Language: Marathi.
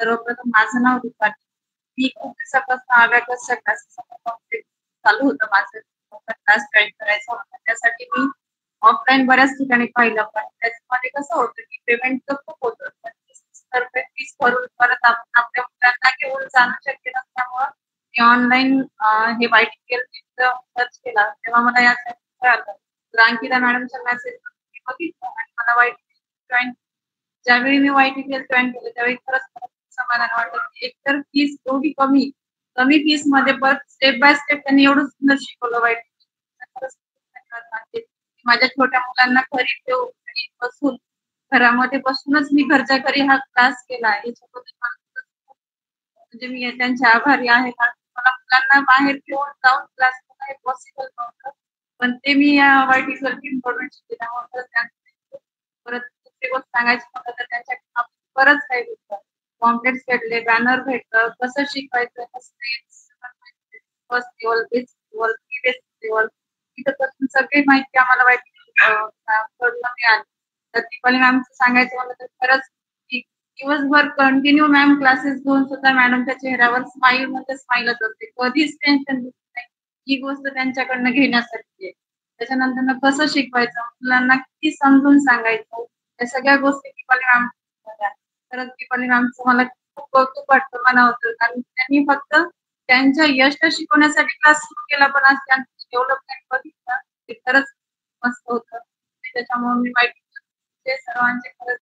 सर्वप्रथम माझं नाव दीपाली. मी खूप दिवसापासून अबॅकसच्या क्लासेससाठी कंप्लीट चालू होतं माझं. क्लास जॉइन करायचा होता. त्यासाठी मी ऑफलाईन बऱ्याच ठिकाणी पाहिलं, पण त्याच्यामध्ये कसं होतं की पेमेंट तर खूप होतं. पण ₹30,000 फीस भरून परत आपण आपल्या मुलांना घेऊन जाणं शक्य नसल्यामुळं मी ऑनलाईन हे वाय-टी-पी-एल सर्च केला. तेव्हा मला यासाठी कळालं. तर अंकिता मॅडमचा मेसेज मी बघितलं आणि मला वाय-टी-पी-एल जॉइन ज्यावेळी मी वाय-टी-पी-एल जॉइन केलं त्यावेळी खरंच मला खूप समाधान वाटलं, की एकतर फीस एवढी कमी, कमी फीसमध्ये परत स्टेप बाय स्टेप त्यांनी एवढं सुंदर शिकवलं वाय-टी-पीएल. खरंच खूप धन्यवाद मानते. माझ्या छोट्या मुलांना घरी ठेवून, घरी बसून, घरामध्ये बसूनच मी घरच्या घरी हा क्लास केला. याच्याबद्दल मला खरंच खूप म्हणजे मी त्यांचे आभारी आहे. कारण मला मुलांना बाहेर घेऊन जाऊन क्लास करणं हे पॉसिबल नव्हतं. पण ते मी या वाय-टी-पीएल टीमकडून शिकले. त्यामुळे खरंच त्यांचं परत दुसरी गोष्ट सांगायची म्हटलं तर त्यांच्या बरंच काही भेटलं. पॉम्पलेट्स भेटले, बॅनर भेटलं, कसं शिकवायचं, कसं नाही, first level, basic level, pre basic level तिथपासून सगळी माहिती आम्हाला कडून मिळाली. तर दीपाली मॅमचं सांगायचं म्हटलं तर खरंच की दिवसभर कंटिन्यू मॅम क्लासेस घेऊन सुद्धा मॅडमच्या चेहऱ्यावर स्माईल म्हणजे स्माईलच असते. कधीच टेन्शन घेत नाही. ही गोष्ट त्यांच्याकडनं घेण्यासारखी आहे. त्याच्यानंतर कसं शिकवायचं, मुलांना किती समजून सांगायचं, या सगळ्या गोष्टी दीपाली मॅम होत्या. खरंच दीपाली मॅमचं मला खूप कौतुक वाटतं मनापासून. कारण त्यांनी फक्त त्यांच्या यश शिकवण्यासाठी क्लास सुरू केला, पण आज त्यांचं डेव्हलपमेंट बघितलं ते खरंच मस्त होतं. त्याच्यामुळे मी सर्वांचे खरंच